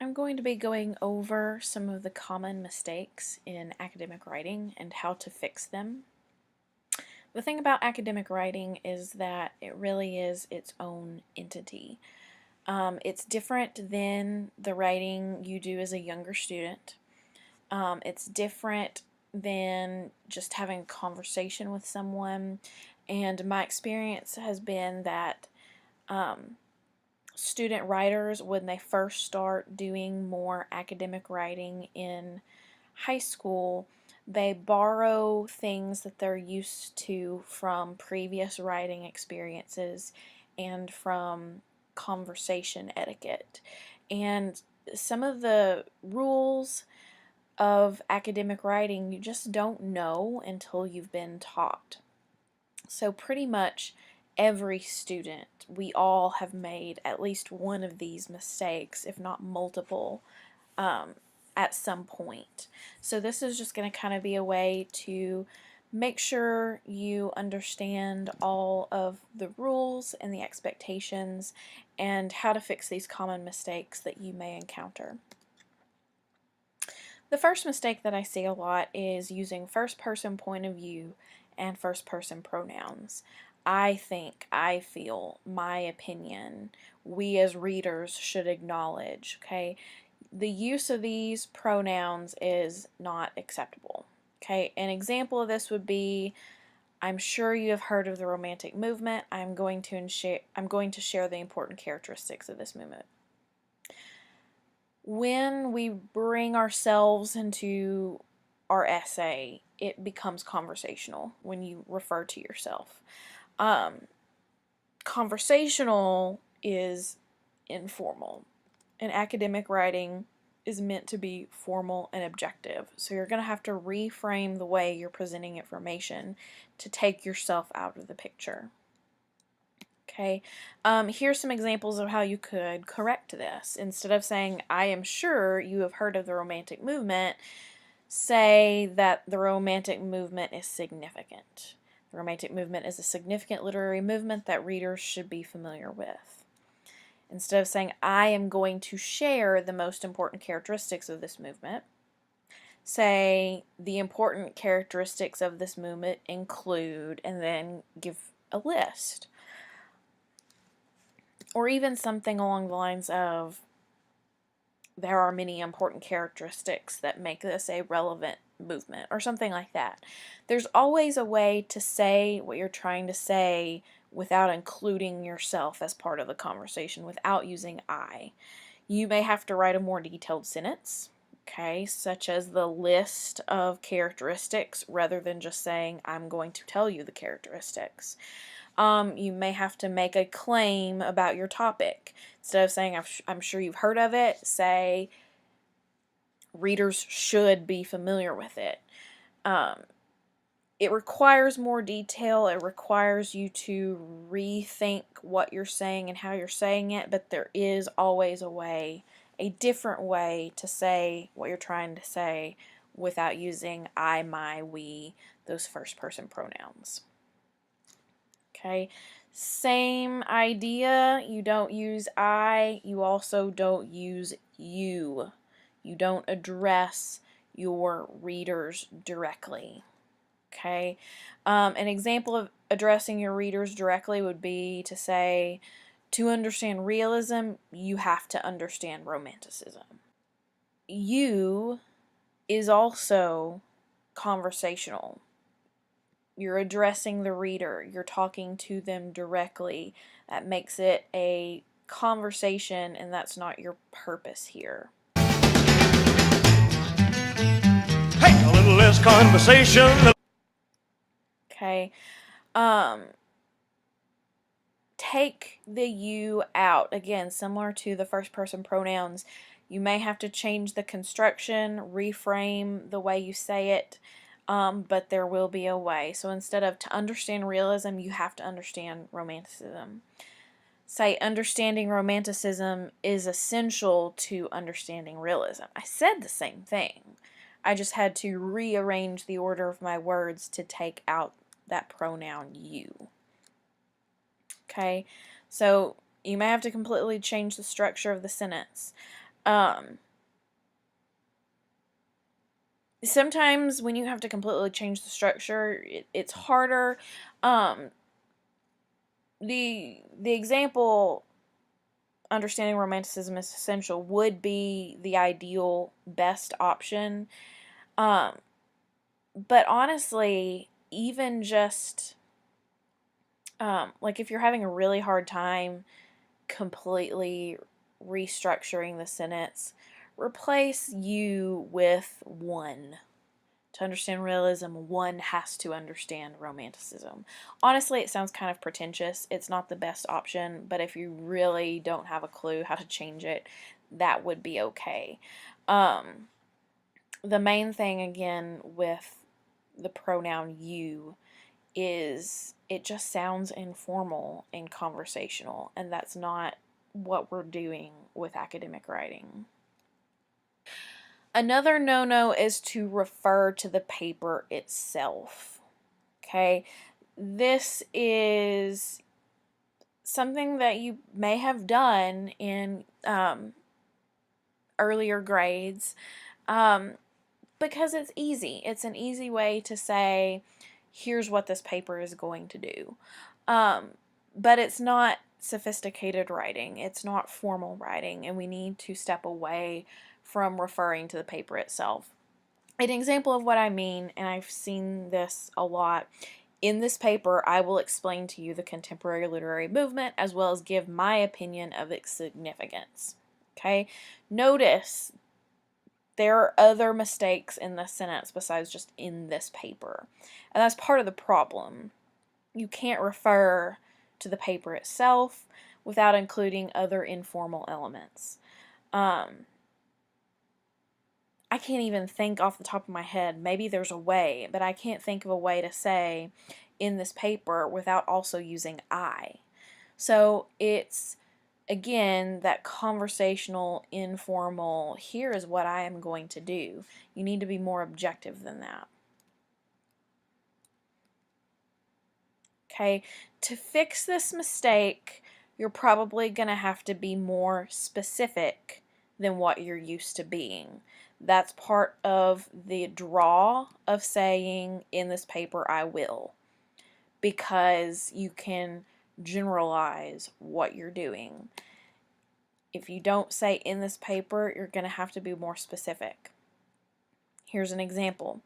I'm going to be going over some of the common mistakes in academic writing and how to fix them. The thing about academic writing is that it really is its own entity. It's different than the writing you do as a younger student. It's different than just having a conversation with someone. And my experience has been that um, student writers, when they first start doing more academic writing in high school, they borrow things that they're used to from previous writing experiences and from conversation etiquette. And some of the rules of academic writing you just don't know until you've been taught. So pretty much every student, we all have made at least one of these mistakes, if not multiple, um, at some point. So this is just going to kind of be a way to make sure you understand all of the rules and the expectations and how to fix these common mistakes that you may encounter. The first mistake that I see a lot is using first person point of view and first person pronouns. I think, I feel, my opinion, we as readers should acknowledge, okay? The use of these pronouns is not acceptable. Okay, an example of this would be, I'm sure you have heard of the Romantic movement. I'm going to share the important characteristics of this movement. When we bring ourselves into our essay, it becomes conversational when you refer to yourself. Um, Conversational is informal, and academic writing is meant to be formal and objective. So you're going to have to reframe the way you're presenting information to take yourself out of the picture. Okay, here's some examples of how you could correct this. Instead of saying, I am sure you have heard of the Romantic movement, say that the Romantic movement is significant. The Romantic movement is a significant literary movement that readers should be familiar with. Instead of saying, I am going to share the most important characteristics of this movement, say, the important characteristics of this movement include, and then give a list. Or even something along the lines of, there are many important characteristics that make this a relevant movement, or something like that. There's always a way to say what you're trying to say without including yourself as part of the conversation, without using I. You may have to write a more detailed sentence, okay, such as the list of characteristics rather than just saying, I'm going to tell you the characteristics. You may have to make a claim about your topic. Instead of saying, I'm sure you've heard of it, say, readers should be familiar with it. It requires more detail. It requires you to rethink what you're saying and how you're saying it, but there is always a way, a different way to say what you're trying to say without using I, my, we, those first person pronouns. Okay, same idea. You don't use I, you also don't use you. You don't address your readers directly. Okay, an example of addressing your readers directly would be to say, to understand realism, you have to understand romanticism. You is also conversational. You're addressing the reader, you're talking to them directly. That makes it a conversation, and that's not your purpose here. Hey, a little less conversation. Okay, take the you out. Again, similar to the first person pronouns, you may have to change the construction, reframe the way you say it, but there will be a way. So instead of to understand realism, you have to understand romanticism. Say, understanding romanticism is essential to understanding realism. I said the same thing. I just had to rearrange the order of my words to take out that pronoun you. Okay, so you may have to completely change the structure of the sentence. Sometimes when you have to completely change the structure, it's harder. Um, the example, understanding romanticism is essential, would be the ideal best option. Um, but honestly, even just like if you're having a really hard time completely restructuring the sentence, replace you with one. To understand realism, one has to understand romanticism. Honestly, it sounds kind of pretentious. It's not the best option, but if you really don't have a clue how to change it, that would be okay. Um, the main thing, again, with the pronoun you is it just sounds informal and conversational, and that's not what we're doing with academic writing. Another no-no is to refer to the paper itself. Okay, this is something that you may have done in earlier grades because it's easy. It's an easy way to say, here's what this paper is going to do. But it's not sophisticated writing. It's not formal writing, and we need to step away from referring to the paper itself. An example of what I mean, and I've seen this a lot, in this paper I will explain to you the contemporary literary movement as well as give my opinion of its significance. Okay? Notice there are other mistakes in this sentence besides just in this paper. And that's part of the problem. You can't refer to the paper itself without including other informal elements. I can't even think off the top of my head. Maybe there's a way, but I can't think of a way to say in this paper without also using I. So it's, again, that conversational, informal, here is what I am going to do. You need to be more objective than that. Okay, to fix this mistake, you're probably going to have to be more specific than what you're used to being. That's part of the draw of saying in this paper I will, because you can generalize what you're doing. If you don't say in this paper, you're going to have to be more specific. Here's an example.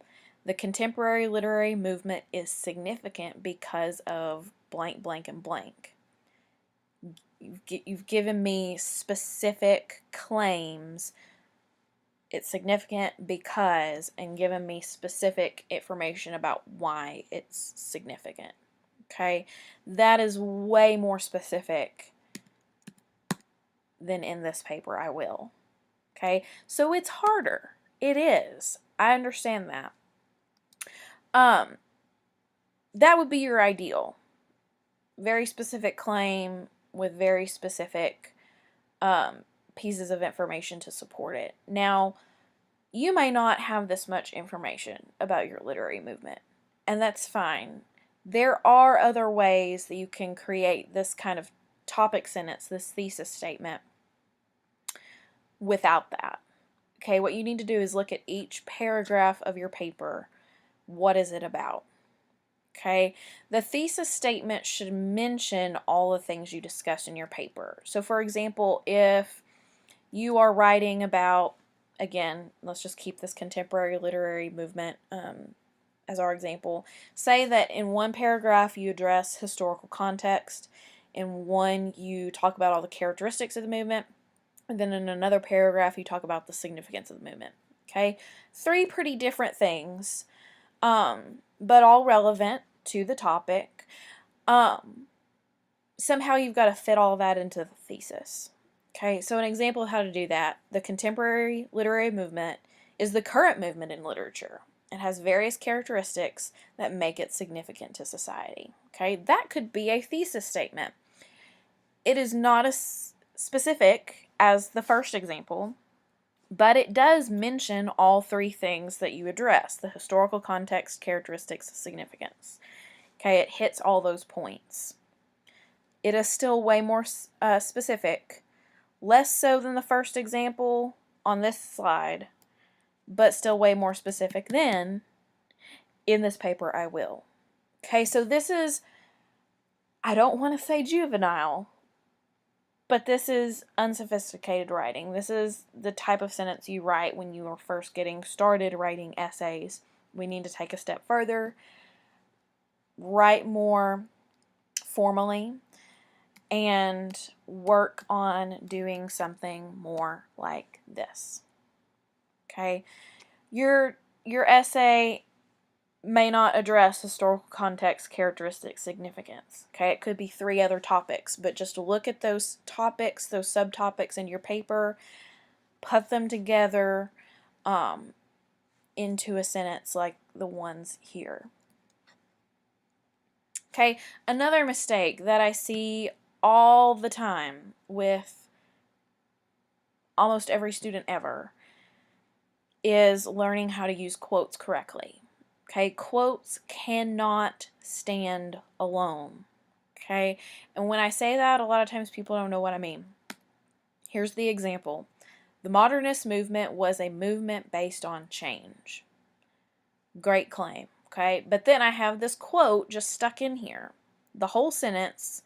The contemporary literary movement is significant because of blank, blank, and blank. You've given me specific claims. It's significant because, and given me specific information about why it's significant. Okay? That is way more specific than in this paper I will. Okay? So it's harder. It is. I understand that. That would be your ideal. Very specific claim with very specific pieces of information to support it. Now, you may not have this much information about your literary movement, and that's fine. There are other ways that you can create this kind of topic sentence, this thesis statement, without that. Okay, what you need to do is look at each paragraph of your paper. What is it about? Okay, the thesis statement should mention all the things you discussed in your paper. So for example, if you are writing about, again, let's just keep this contemporary literary movement as our example. Say that in one paragraph you address historical context, in one you talk about all the characteristics of the movement, and then in another paragraph you talk about the significance of the movement. Okay, three pretty different things, but all relevant to the topic. Somehow you've got to fit all that into the thesis. Okay, so an example of how to do that, the contemporary literary movement is the current movement in literature. It has various characteristics that make it significant to society. Okay, that could be a thesis statement. It is not as specific as the first example, but it does mention all three things that you address: the historical context, characteristics, significance. Okay, it hits all those points. It is still way more specific Less so than the first example on this slide, but still way more specific than in this paper I will. Okay, so this is, I don't want to say juvenile, but this is unsophisticated writing. This is the type of sentence you write when you are first getting started writing essays. We need to take a step further, write more formally, and work on doing something more like this. Okay? Your essay may not address historical context, characteristics, significance. Okay, it could be 3 other topics, but just look at those topics, those subtopics in your paper, put them together into a sentence like the ones here. Okay, another mistake that I see all the time with almost every student ever is learning how to use quotes correctly. Okay, quotes cannot stand alone. Okay, and when I say that, a lot of times people don't know what I mean. Here's the example. The modernist movement was a movement based on change. Great claim. Okay, but then I have this quote just stuck in here. The whole sentence,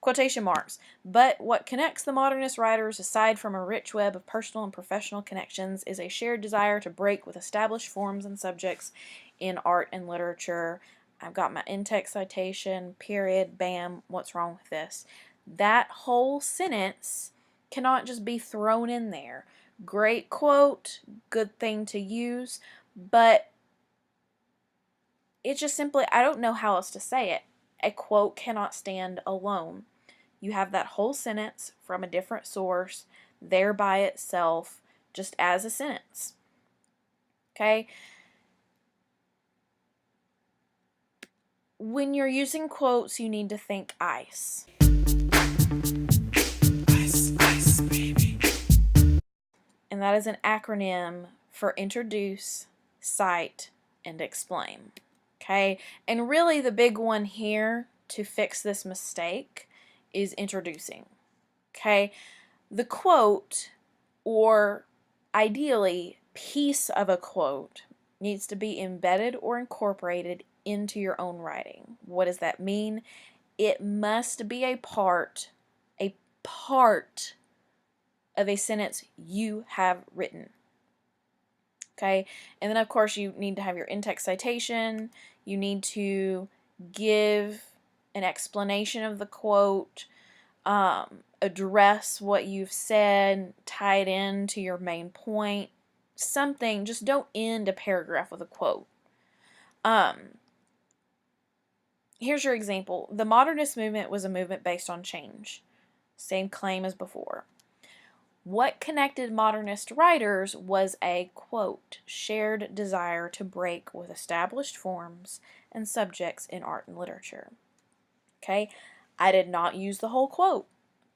quotation marks. But what connects the modernist writers, aside from a rich web of personal and professional connections, is a shared desire to break with established forms and subjects in art and literature. I've got my in-text citation, period, bam, what's wrong with this? That whole sentence cannot just be thrown in there. Great quote, good thing to use, but it just simply, I don't know how else to say it. A quote cannot stand alone. You have that whole sentence from a different source there by itself, just as a sentence. Okay? When you're using quotes, you need to think ICE. Ice, ice, baby. And that is an acronym for introduce, cite, and explain. Okay? And really the big one here to fix this mistake is introducing. Okay? The quote, or ideally piece of a quote, needs to be embedded or incorporated into your own writing. What does that mean? It must be a part of a sentence you have written. Okay, and then of course you need to have your in-text citation. You need to give an explanation of the quote, address what you've said, tie it in to your main point, something. Just don't end a paragraph with a quote. Here's your example. The modernist movement was a movement based on change. Same claim as before. What connected modernist writers was a, quote, shared desire to break with established forms and subjects in art and literature. Okay, I did not use the whole quote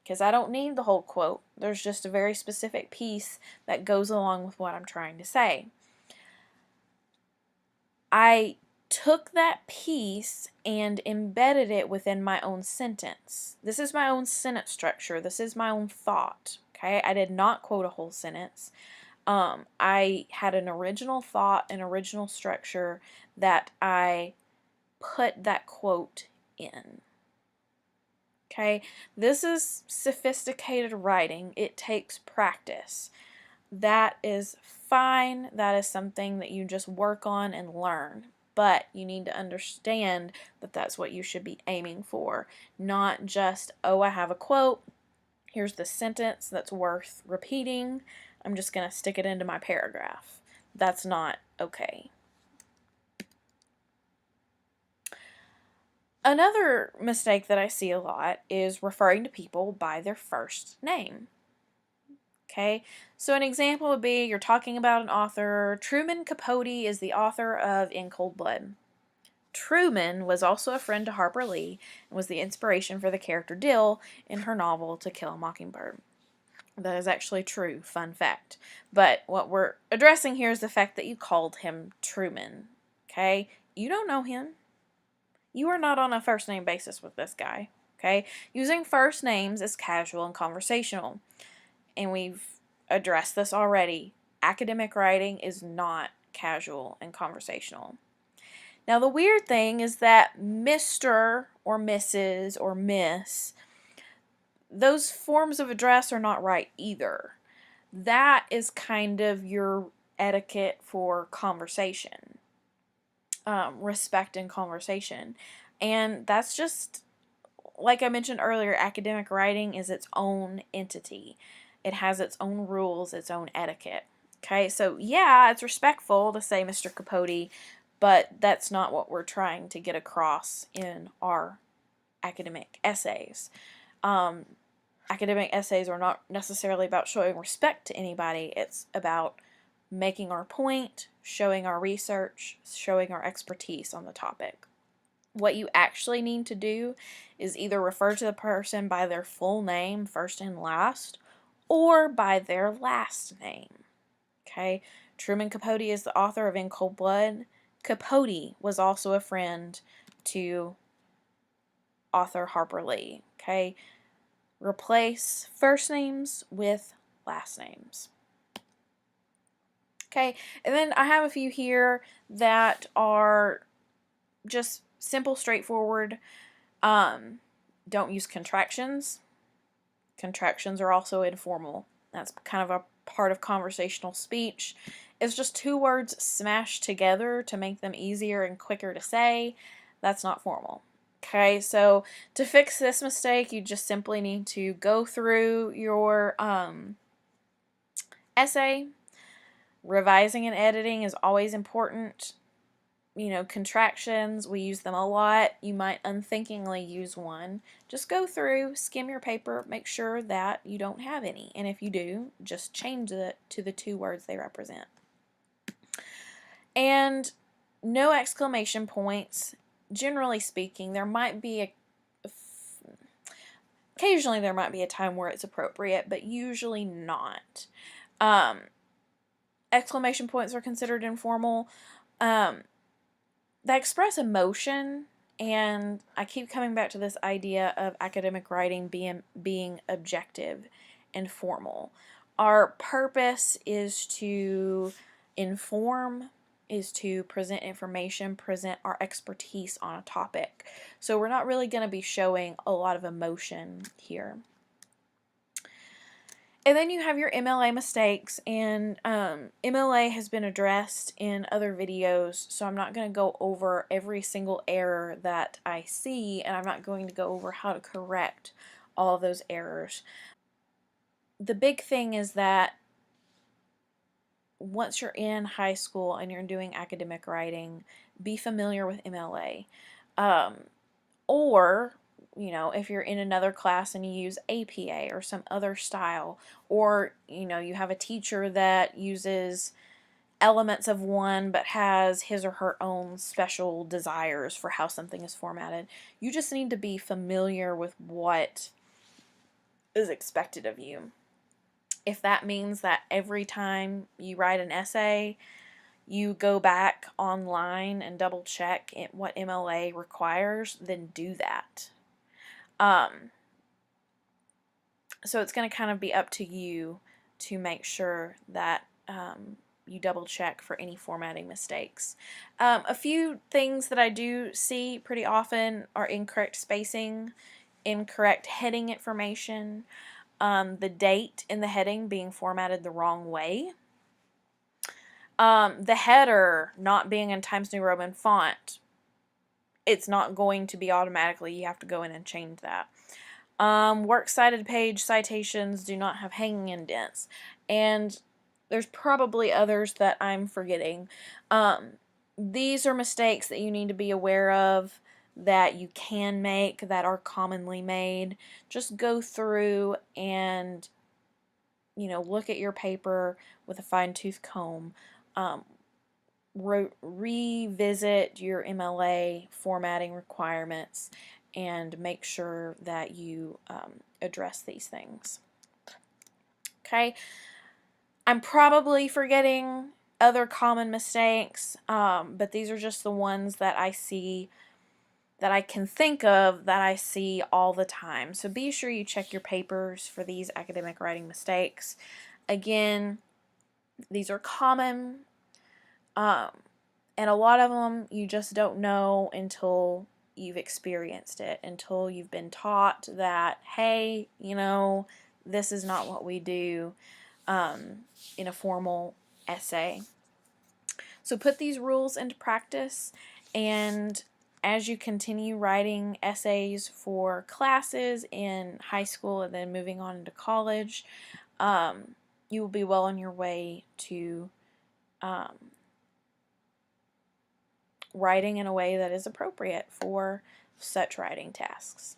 because I don't need the whole quote. There's just a very specific piece that goes along with what I'm trying to say. I took that piece and embedded it within my own sentence. This is my own sentence structure. This is my own thought. Okay, I did not quote a whole sentence. I had an original thought, an original structure that I put that quote in. Okay, this is sophisticated writing. It takes practice. That is fine. That is something that you just work on and learn. But you need to understand that that's what you should be aiming for. Not just, oh, I have a quote. Here's the sentence that's worth repeating. I'm just going to stick it into my paragraph. That's not okay. Another mistake that I see a lot is referring to people by their first name. Okay, so an example would be you're talking about an author. Truman Capote is the author of In Cold Blood. Truman was also a friend to Harper Lee and was the inspiration for the character Dill in her novel To Kill a Mockingbird. That is actually true, fun fact. But what we're addressing here is the fact that you called him Truman. Okay, you don't know him. You are not on a first name basis with this guy. Okay, using first names is casual and conversational. and we've addressed this already, academic writing is not casual and conversational. Now, the weird thing is that Mr. or Mrs. or Miss, those forms of address are not right either. That is kind of your etiquette for conversation, respect in conversation. And that's just, like I mentioned earlier, academic writing is its own entity. It has its own rules, its own etiquette. Okay, so yeah, it's respectful to say Mr. Capote, but that's not what we're trying to get across in our academic essays. Academic essays are not necessarily about showing respect to anybody. It's about making our point, showing our research, showing our expertise on the topic. What you actually need to do is either refer to the person by their full name, first and last, or by their last name. Okay? Truman Capote is the author of In Cold Blood. Capote was also a friend to author Harper Lee. Okay? Replace first names with last names. Okay, and then I have a few here that are just simple, straightforward. Don't use contractions. Contractions are also informal. That's kind of a part of conversational speech. It's just two words smashed together to make them easier and quicker to say. That's not formal. Okay, so to fix this mistake, you just simply need to go through your essay. Revising and editing is always important. Contractions, we use them a lot. You might unthinkingly use one. Just go through, skim your paper, make sure that you don't have any. And if you do, just change it to the two words they represent. And no exclamation points. Generally speaking, occasionally there might be a time where it's appropriate, but usually not. Exclamation points are considered informal. They express emotion, and I keep coming back to this idea of academic writing being objective and formal. Our purpose is to inform, is to present information, present our expertise on a topic. So we're not really going to be showing a lot of emotion here. And then you have your MLA mistakes, and MLA has been addressed in other videos, so I'm not going to go over every single error that I see, and I'm not going to go over how to correct all of those errors. The big thing is that once you're in high school and you're doing academic writing, be familiar with MLA. Or if you're in another class and you use APA or some other style, or, you have a teacher that uses elements of one but has his or her own special desires for how something is formatted, you just need to be familiar with what is expected of you. If that means that every time you write an essay, you go back online and double check what MLA requires, then do that. So it's going to kind of be up to you to make sure that you double check for any formatting mistakes. A few things that I do see pretty often are incorrect spacing, incorrect heading information, the date in the heading being formatted the wrong way, the header not being in Times New Roman font. It's not going to be automatically. You have to go in and change that. Works cited page citations do not have hanging indents. And there's probably others that I'm forgetting. These are mistakes that you need to be aware of, that you can make, that are commonly made. Just go through and, look at your paper with a fine-tooth comb. Revisit your MLA formatting requirements and make sure that you address these things. Okay, I'm probably forgetting other common mistakes, but these are just the ones that I see that I can think of that I see all the time. So be sure you check your papers for these academic writing mistakes. Again, these are common, and a lot of them you just don't know until you've experienced it, until you've been taught that, hey, this is not what we do in a formal essay. So put these rules into practice, and as you continue writing essays for classes in high school and then moving on into college, you will be well on your way to writing in a way that is appropriate for such writing tasks.